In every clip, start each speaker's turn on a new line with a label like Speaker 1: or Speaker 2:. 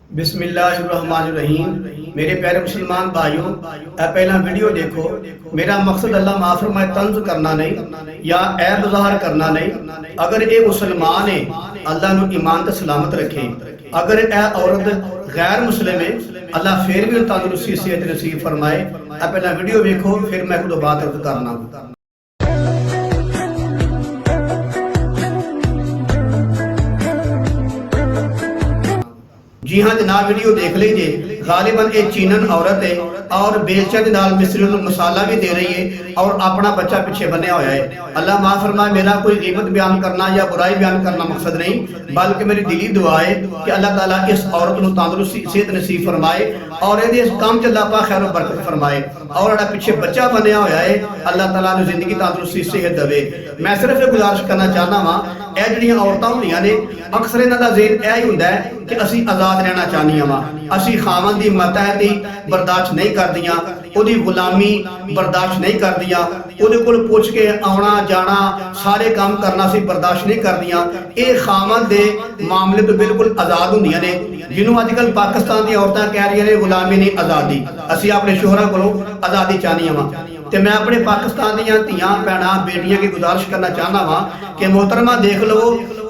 Speaker 1: बिस्मिल्लाहिर्रहमानिर्रहीम। मेरे प्यारे मुसलमान भाइयों, पहला वीडियो देखो। मेरा मकसद अल्लाह माफ़ फरमाए तंज करना नहीं या ऐब ज़ाहिर करना नहीं। अगर ये मुसलमान है अल्लाह नु ईमान ते सलामत रखे। अगर यह औरत गैर मुस्लिम है अल्लाह फिर भी तंदुरुस्ती सेहत नसीब फरमाए। पहला वीडियो देखो, फिर मैं कुछ बात अर्ज करना। जी हाँ जनाब, वीडियो देख लीजिए। गालिबन एक चीनन औरत है और बेलचा के नाल मिस्री मसाला भी दे रही है और अपना बच्चा पीछे बने हुआ है। अल्लाह माफ़ फरमाए, मेरा कोई ग़ीबत बयान करना या बुराई बयान करना मकसद नहीं, बल्कि मेरी दिली दुआ है कि अल्लाह ताला इस औरत को तंदुरुस्ती सेहत नसीब फरमाए और इस काम च अल्लाह पाक खैर बरकत फरमाए। और जड़ा पीछे बच्चा बनया होया है अल्लाह ताला ने जिंदगी तंदुरुस्ती सेहत देवे। मैं सिर्फ ये गुजारिश करना चाहना वा, ਇਹ ਜਿਹੜੀਆਂ ਔਰਤਾਂ ਹੁੰਦੀਆਂ ਨੇ ਅਕਸਰ ਇਹਨਾਂ ਦਾ ਜ਼ਿਹਨ ਇਹ ਹੀ ਹੁੰਦਾ ਹੈ ਕਿ ਅਸੀਂ ਆਜ਼ਾਦ ਰਹਿਣਾ ਚਾਹੁੰਦੀਆਂ ਵਾ, ਅਸੀਂ ਖਾਵੰਦ ਦੀ ਮਤਹਿਤੀ ਬਰਦਾਸ਼ਤ ਨਹੀਂ ਕਰਦੀਆਂ, ਉਹਦੀ ਗੁਲਾਮੀ ਬਰਦਾਸ਼ਤ ਨਹੀਂ ਕਰਦੀਆਂ, ਉਹਦੇ ਕੋਲ ਪੁੱਛ ਕੇ ਆਉਣਾ ਜਾਣਾ ਸਾਰੇ ਕੰਮ ਕਰਨਾ ਅਸੀਂ ਬਰਦਾਸ਼ਤ ਨਹੀਂ ਕਰਦੀਆਂ। ਇਹ ਖਾਵੰਦ ਦੇ ਮਾਮਲੇ ਤੋਂ ਬਿਲਕੁਲ ਆਜ਼ਾਦ ਹੁੰਦੀਆਂ ਨੇ, ਜਿਹਨੂੰ ਅੱਜ ਕੱਲ੍ਹ ਪਾਕਿਸਤਾਨ ਦੀਆਂ ਔਰਤਾਂ ਕਹਿ ਰਹੀਆਂ ਨੇ ਗੁਲਾਮੀ ਨਹੀਂ ਆਜ਼ਾਦੀ। ਅਸੀਂ ਆਪਣੇ ਸ਼ੋਹਰਾਂ ਕੋਲੋਂ ਆਜ਼ਾਦੀ ਚਾਹੁੰਦੀਆਂ ਵਾ। ਤੇ ਮੈਂ ਆਪਣੇ ਪਾਕਿस्तान ਦੀਆਂ ਧੀਆਂ ਭੈਣਾਂ ਬੇਟੀਆਂ की गुजारिश करना चाहना वा कि मोहतरमा देख लो,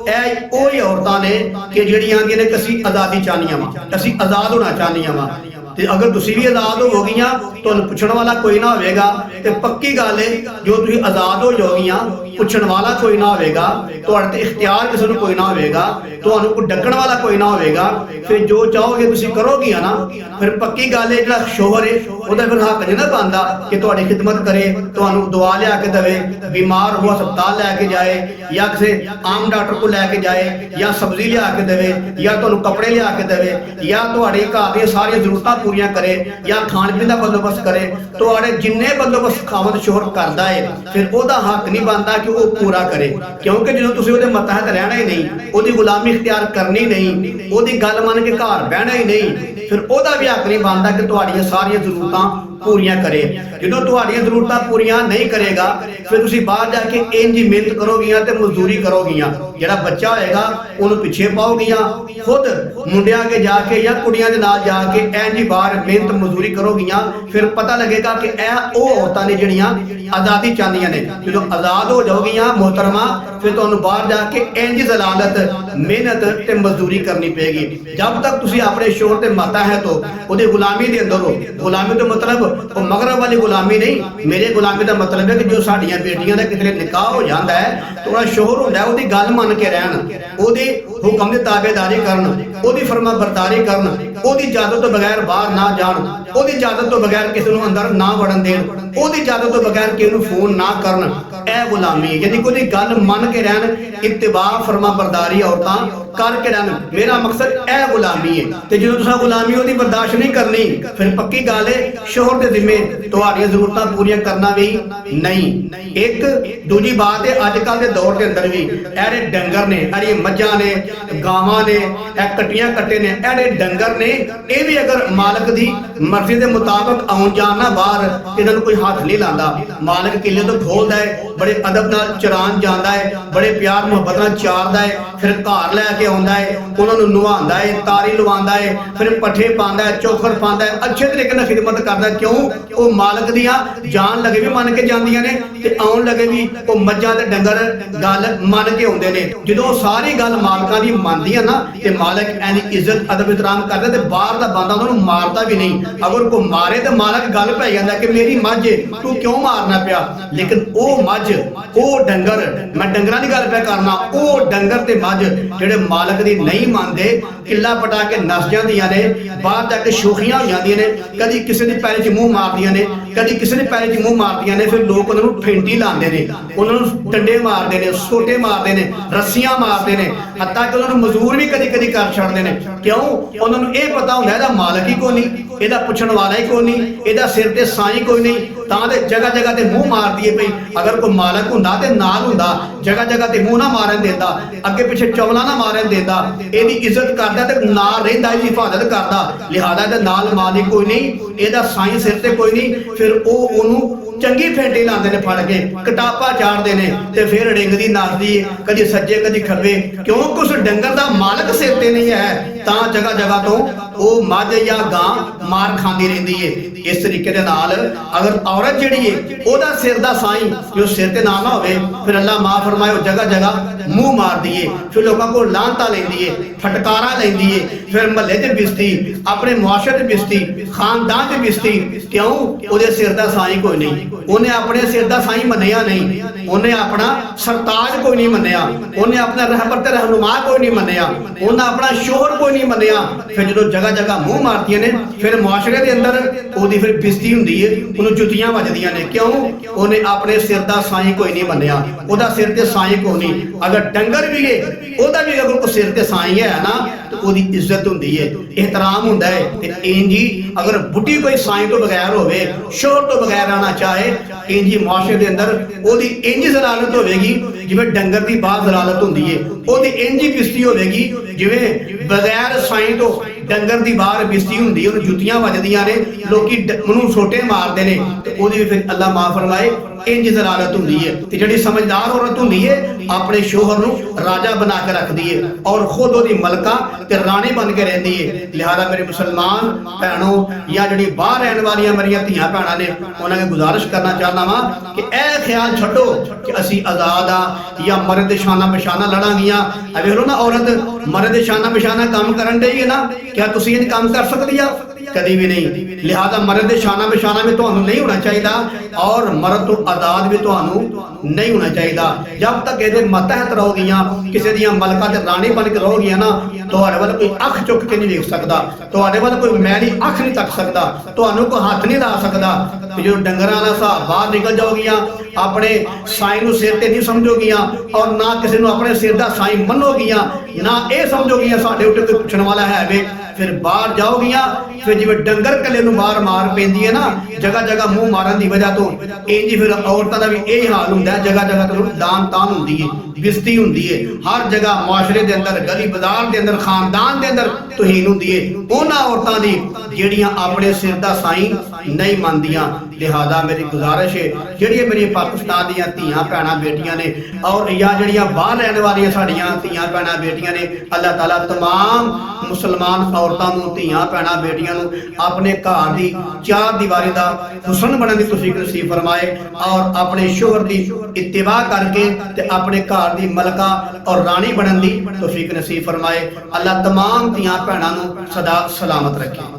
Speaker 1: ਇਹ ਉਹੀ ਔਰਤਾਂ ਨੇ ਕਿ ਜਿਹੜੀਆਂ ਆਂਦੀਆਂ ਨੇ ਕਿ ਅਸੀਂ ਆਜ਼ਾਦੀ ਚਾਹੁੰਦੀਆਂ ਵਾ, ਅਸੀਂ ਆਜ਼ਾਦ ਹੋਣਾ ਚਾਹੁੰਦੀਆਂ ਵਾ। ਤੇ ਅਗਰ ਤੁਸੀਂ ਵੀ ਆਜ਼ਾਦ ਹੋਵੋਗੀਆਂ ਤੁਹਾਨੂੰ ਪੁੱਛਣ ਵਾਲਾ ਕੋਈ ਨਾ ਹੋਵੇਗਾ। ਤੇ ਪੱਕੀ ਗੱਲ ਹੈ ਜੋ ਤੁਸੀਂ ਆਜ਼ਾਦ ਹੋ ਜਾਓਗੀਆਂ ਪੁੱਛਣ ਵਾਲਾ ਕੋਈ ਨਾ ਹੋਵੇਗਾ, ਤੁਹਾਡੇ ਤੇ ਇਖਤਿਆਰ ਕਿਸੇ ਨੂੰ ਕੋਈ ਨਾ ਹੋਵੇਗਾ, ਤੁਹਾਨੂੰ ਕੋਈ ਡੱਕਣ ਵਾਲਾ ਕੋਈ ਨਾ ਹੋਵੇਗਾ। ਫਿਰ ਜੋ ਚਾਹੋਗੇ ਤੁਸੀਂ ਕਰੋਗੀਆਂ ਨਾ, ਫਿਰ ਪੱਕੀ ਗੱਲ ਹੈ ਜਿਹੜਾ ਸ਼ੋਹਰ ਹੈ ਉਹਦਾ ਫਿਰ ਹੱਕ ਨਹੀਂ ਨਾ ਬਣਦਾ ਕਿ ਤੁਹਾਡੀ ਖਿਦਮਤ ਕਰੇ, ਤੁਹਾਨੂੰ ਦਵਾ ਲਿਆ ਕੇ ਦੇਵੇ, ਬਿਮਾਰ ਹੋ ਹਸਪਤਾਲ ਲੈ ਕੇ ਜਾਏ ਜਾਂ ਕਿਸੇ ਆਮ ਡਾਕਟਰ ਕੋਲ ਲੈ ਕੇ ਜਾਏ ਜਾਂ ਸਬਜ਼ੀ ਲਿਆ ਕੇ ਦੇਵੇ ਜਾਂ ਤੁਹਾਨੂੰ ਕੱਪੜੇ ਲਿਆ ਕੇ ਦੇਵੇ ਜਾਂ ਤੁਹਾਡੇ ਘਰ ਦੀਆਂ ਸਾਰੀਆਂ ਜ਼ਰੂਰਤਾਂ पूरियां करे या खाण पीण का बंदोबस्त करे। तो जिन्ने बंदोबस्त खावत शोहर करता है फिर ओदा हक नहीं बनता कि वो पूरा करे, क्योंकि जो तुसीं ओदे मतहत रहना ही नहीं, ओदी गुलामी इख्तियार करनी नहीं, ओदी गल मन के घर बहना ही नहीं, फिर ओदा भी हक नहीं बनता कि तुहाड़ियां सारियां जरूरतां पूरियां करे। जो तुहाड़ियां जरूरतां पूरियां नहीं करेगा फिर तुसीं बाहर जाके इंज ही मेहनत करोगियां ते मजदूरी करोगियां, जिहड़ा बच्चा होएगा उहनूं पिछे पाओगियां, खुद मुंडियां के जाके या कुड़ियां दे नाल जाके इंज ही बाहर मेहनत मजदूरी करोगियां। फिर पता लगेगा कि यह वो औरतां ने जिहड़ियां आज़ादी चाहदियां ने। जो आज़ाद हो जाओगियां मोहतरमा फिर तुहानूं बाहर जाके इंज जलालत मेहनत ते मजदूरी करनी पेगी। जब तक तुसीं अपने शोहर ते मातहत हो, ओहदी गुलामी दे अंदर हो, गुलामी तो मतलब वो मगरब वाली गुलामी नहीं, मेरे गुलामी का मतलब है कि जो साडियां बेटियां दा किते निकाह हो जाता है तो वह शोहर होंदा है, ओहदी गल मन के रहन, ओहदे हुक्म दी ताबेदारी करन, ओहदी फरमा बरदारी करन, ओहदी इजाजत तो बगैर बाहर ना जान, ओहदी इजाजत तो बगैर किसी नूं अंदर ना वड़न देन, ओहदी इजाजत तो बगैर किसी नूं फोन ना करन। यह गुलामी है, यानी कोई गल मन के रहन, इत्तिबा फरमा बरदारी औरतां करके रहन। मेरा मकसद यह गुलामी है। तो जो तुसां गुलामी ओहदी बर्दाश्त नहीं करनी फिर पक्की गल है शोहर दे जिम्मे तुहाड़ियां जरूरतां पूरियां करना भी नहीं। एक दूजी बात है अजकल के दौर के अंदर भी ऐरे डंगर ने, ऐरे मज्जां ने, गावां ने, कट्टियां कट्टे ने, ऐरे डंगर ने, ये भी अगर मालक दी मर्जी के मुताबिक आउन जान ना बाहर इन्हां नूं कोई हाथ नहीं लांदा। मालक किले तो खोलदा है, बड़े अदब नाल चरान जांदा है, बड़े प्यार मुहब्बत नाल चारदा है, फिर घर लैके आउंदा है, उन्हां नूं नवांदा है, तारी लवांदा है, फिर पट्ठे पांदा है, चोखर पांदा है, अच्छे तरीके नाल खिदमत करदा। क्यों? वो मालक दियां जान लगे भी मन के जांदियां ने ते आउण लगे भी वो मज्जां ते डंगर गल मन के आउंदे ने। जदों सारी गल मालकां दी मनदियां ना ते मालक ऐनी इज्जत अदब एहतराम करदा ते बाहर दा बंदा उन्हां नूं मारदा भी नहीं। अगर कोई मारे ते मालक गल पै जांदा कि मेरी मझ तू क्यों मारना पिया, लेकिन ओ मझ ओ डंगर, मैं डंगरां दी गल पै करना, ओ डंगर ते मझ जेहड़े मालक दी नहीं मनदे किला पटा के नस जांदियां ने, बाहर जाके शोखियां हो जांदियां ने, कदी किसी दे पैरे च मुंह मारदियां ने, कदी किसी दे पैरे च मुंह मारदियां ने, फिर लोग उन्हां नूं फेंटी लांदे ने, उन्हां नूं डंडे मारदे ने, सोटे मारदे ने, रस्सियां मारदे ने, हत्ता कि उन्हां नूं मजदूर भी कदी कदी कर छड्डदे ने। क्यों? उन्हां नूं इह पता हुंदा इहदा मालक ही कोई नहीं, इहदा पुछण वाला ही कोई नहीं, इहदा सिर ते साईं कोई नहीं, तां ते जगह जगह ते मुंह मार दिए पई। अगर कोई मालक हुंदा ते नाल हुंदा, जगह जगह ते मुंह ना मारन देंदा, अगे पिछे चवला ना मारन देंदा, इहदी इज्जत करदा ते नाल रहिंदा, इहदी हिफाजत करदा। लिहाजा इहदे नाल मालिक कोई नहीं, इहदा साईं सिर ते कोई नहीं, फिर ओ ओनू चंगी फेंटी लाते ने फड़ के कटापा चाड़ते हैं तो फिर रिंगदी नसदी कदी सज्जे कदी खब्बे, क्योंकि उस डंगर का मालक सिर ते नहीं है ਤਾਂ ਜਗ੍ਹਾ ਜਗ੍ਹਾ ਤੋਂ ਉਹ ਮੱਝ ਜਾਂ ਗਾਂ ਮਾਰ ਖਾਂਦੀ ਰਹਿੰਦੀ ਏ। ਇਸ ਤਰੀਕੇ ਦੇ ਨਾਲ ਅਗਰ ਔਰਤ ਜਿਹੜੀ ਏ ਉਹਦਾ ਸਿਰ ਦਾ ਸਾਈਂ ਜੋ ਸਿਰ ਤੇ ਨਾ ਹੋਵੇ, ਫਿਰ ਅੱਲਾਹ ਮਾਫ ਫਰਮਾਏ ਉਹ ਜਗ੍ਹਾ ਜਗ੍ਹਾ ਮੂੰਹ ਮਾਰਦੀ ਏ, ਫਿਰ ਲੋਕਾਂ ਕੋਲ ਲਾਂਤਾਂ ਲੈਂਦੀ ਏ, ਫਟਕਾਰਾਂ ਲੈਂਦੀ ਏ, ਫਿਰ ਮਹੱਲੇ ਤੇ ਬਿਸਤੀ, ਆਪਣੇ ਮੁਆਸ਼ਰੇ ਤੇ ਬਿਸਤੀ, ਖਾਨਦਾਨ ਤੇ ਬਿਸਤੀ। ਕਿਉਂ? ਉਹਦੇ ਸਿਰ ਦਾ ਸਾਈਂ ਕੋਈ ਨਹੀਂ, ਉਹਨੇ ਆਪਣੇ ਸਿਰ ਦਾ ਸਾਈਂ ਮੰਨਿਆ ਨਹੀਂ, ਉਹਨੇ ਆਪਣਾ ਸਰਤਾਜ ਕੋਈ ਨਹੀਂ ਮੰਨਿਆ, ਉਹਨੇ ਆਪਣਾ ਰਹਿਬਰ ਤੇ ਰਹਿਨੁਮਾ ਕੋਈ ਨਹੀਂ ਮੰਨਿਆ, ਉਹਨੇ ਆਪਣਾ ਸ਼ੋਹਰ ਕੋਈ ਨਹੀਂ ਮੰਨਿਆ। ਫਿਰ ਜਦੋਂ ਜਗ੍ਹਾ ਜਗ੍ਹਾ ਮੂੰਹ ਮਾਰਦੀਆਂ ਨੇ, ਫਿਰ ਮੁਆਸ਼ਰੇ ਦੇ ਅੰਦਰ ਉਹਦੀ ਫਿਰ ਬਿਸਤੀ ਹੁੰਦੀ ਏ, ਉਹਨੂੰ ਜੁੱਤੀਆਂ ਵੱਜਦੀਆਂ ਨੇ। ਕਿਉਂ? ਉਹਨੇ ਆਪਣੇ ਸਿਰ ਦਾ ਸਾਈਂ ਕੋਈ ਨਹੀਂ ਮੰਨਿਆ, ਉਹਦਾ ਸਿਰ ਤੇ ਸਾਈਂ ਕੋਈ ਨਹੀਂ। ਅਗਰ ਡੰਗਰ ਵੀ ਏ, ਉਹਦਾ ਵੀ ਅਗਰ ਉਹ ਸਿਰ ਤੇ ਸਾਈਂ ਹੈ ਨਾ, ਤਾਂ ਉਹਦੀ ਇੱਜ਼ਤ ਹੁੰਦੀ ਏ, ਇਹਤਰਾਮ ਹੁੰਦਾ ਹੈ। ਤੇ ਇੰਜ ਹੀ ਅਗਰ ਬੁੱਢੀ ਕੋਈ ਸਾਈਂ ਤੋਂ ਬਗੈਰ ਹੋਵੇ, ਸ਼ੋਹਰ ਤੋਂ ਬਗੈਰ ਆਣਾ ਚਾਹੇ, ਇੰਜ ਹੀ ਮੁਆਸ਼ਰੇ ਦੇ ਅੰਦਰ ਉਹਦੀ ਇੰਜ ਜ਼ਲਾਲਤ ਹੋਵੇਗੀ ਜਿਵੇਂ ਡੰਗਰ ਦੀ ਬਾਹਰ ਜ਼ਲਾਲਤ ਹੁੰਦੀ ਏ, ਉਹਦੀ ਇੰਜ ਹੀ ਬਿਸਤੀ ਹੋਵੇਗੀ ਜਿਵੇਂ ਬਗੈਰ ਸਾਈਂ ਤੋਂ ਡੰਗਰ ਦੀ ਬਾਹਰ ਬਿਸਤੀ ਹੁੰਦੀ ਹੈ, ਉਹਨੂੰ ਜੁੱਤੀਆਂ ਵੱਜਦੀਆਂ ਨੇ, ਲੋਕੀ ਉਹਨੂੰ ਛੋਟੇ ਮਾਰਦੇ ਨੇ, ਤੇ ਉਹਦੀ ਵੀ ਫਿਰ ਅੱਲਾਹ ਮਾਫ ਫਰਮਾਏ ਇੰਜ ਜ਼ਲਾਲਤ ਹੁੰਦੀ ਹੈ। ਤੇ ਜਿਹੜੀ ਸਮਝਦਾਰ ਔਰਤ ਹੁੰਦੀ ਹੈ ਆਪਣੇ ਸ਼ੋਹਰ ਨੂੰ ਰਾਜਾ ਬਣਾ ਕੇ ਰੱਖਦੀ ਹੈ ਔਰ ਖੁਦ ਉਹਦੀ ਮਲਕਾ ਤੇ ਰਾਣੀ ਬਣ ਕੇ ਰਹਿੰਦੀ ਹੈ। ਲਿਹਾਜ਼ਾ ਮੇਰੇ ਮੁਸਲਮਾਨ ਭੈਣੋਂ ਜਾਂ ਜਿਹੜੀ ਬਾਹਰ ਰਹਿਣ ਵਾਲੀਆਂ ਮੇਰੀਆਂ ਧੀਆਂ ਭੈਣਾਂ ਨੇ, ਉਹਨਾਂ ਨੂੰ ਗੁਜ਼ਾਰਿਸ਼ ਕਰਨਾ ਚਾਹੁੰਦਾ ਵਾਂ ਕਿ ਇਹ ਖਿਆਲ ਛੱਡੋ ਕਿ ਅਸੀਂ ਆਜ਼ਾਦ ਆ ਜਾਂ ਮਰਦ ਦੇ ਸ਼ਾਨਾ ਬਿਸ਼ਾਨਾ ਲੜਾਂਗੀਆਂ। ਵੇਖ ਲਓ ਨਾ, ਔਰਤ ਮਰਦ ਦੇ ਸ਼ਾਨਾ ਬਿਸ਼ਾਨਾ ਕੰਮ ਕਰਨ ਡਈ ਹੈ ਨਾ, ਕਿਆ ਤੁਸੀਂ ਇਹ ਕੰਮ ਕਰ ਸਕਦੀ ਆ? कभी भी नहीं। लिहाजा मर्द शाना बिशाना में तो नहीं होना चाहिए और मर्द तो आजाद भी तो नहीं होना चाहिए। जब तक ये मतहत रहोगियां, किसी दी मलका ते रानी बन के रहोगियां ना, तुहाडे वाल कोई अख चुक के नहीं देख सकता, तुहाडे वाल कोई मैली अख नहीं तक सकता, तुहानू कोई हाथ नहीं ला सकता। जो डंगरां दा हिसाब बाहर निकल जाओगियां, अपने साईं नू सिर ते नहीं समझोगियां और ना किसी नू अपने सिर दा साईं मनोगियां, ना ये समझोगियां साडे उत्ते कोई पुछण वाला है वे। फिर बाहर जाओगियां, फिर जिवें डंगर कले नू बाहर मार पैंदी है ना, जगह जगह मुंह मारन दी वजह तो इंज फिर औरतां दा भी यही हाल हुंदा है। जगह जगह तो दान तान हुंदी है, बिस्ती हुंदी है, हर जगह मुआशरे दे अंदर, गली बाजार दे अंदर, खानदान दे अंदर तौहीन हुंदी है उन्हां औरतां दी ਜਿਹੜੀਆਂ ਆਪਣੇ ਸਿਰ ਦਾ ਸਾਈਂ नहीं ਮੰਨਦੀਆਂ। लिहाजा मेरी गुजारिश है ਜਿਹੜੀਆਂ ਮੇਰੀਆਂ पाकिस्तान ਦੀਆਂ ਧੀਆਂ ਭੈਣਾਂ ਬੇਟੀਆਂ ਨੇ और ਜਾਂ ਜਿਹੜੀਆਂ ਬਾਹਰ ਰਹਿਣ ਵਾਲੀਆਂ ਸਾਡੀਆਂ ਧੀਆਂ ਭੈਣਾਂ ਬੇਟੀਆਂ ਨੇ, अल्लाह ताला तमाम मुसलमान औरतां ਨੂੰ, ਧੀਆਂ ਭੈਣਾਂ ਬੇਟੀਆਂ ਨੂੰ ਆਪਣੇ ਘਰ ਦੀ ਚਾਰ ਦੀਵਾਰੀ ਦਾ ਹੁਸਨ ਬਣਨ ਦੀ ਤੌਫੀਕ ਨਸੀਬ ਫਰਮਾਏ और ਆਪਣੇ ਸ਼ੋਹਰ ਦੀ इत्तिबा करके ते अपने घर ਦੀ ਮਲਕਾ और रानी बनन ਦੀ तौफीक नसीब फरमाए। अल्लाह तमाम ਧੀਆਂ ਭੈਣਾਂ ਨੂੰ सदा सलामत रखे।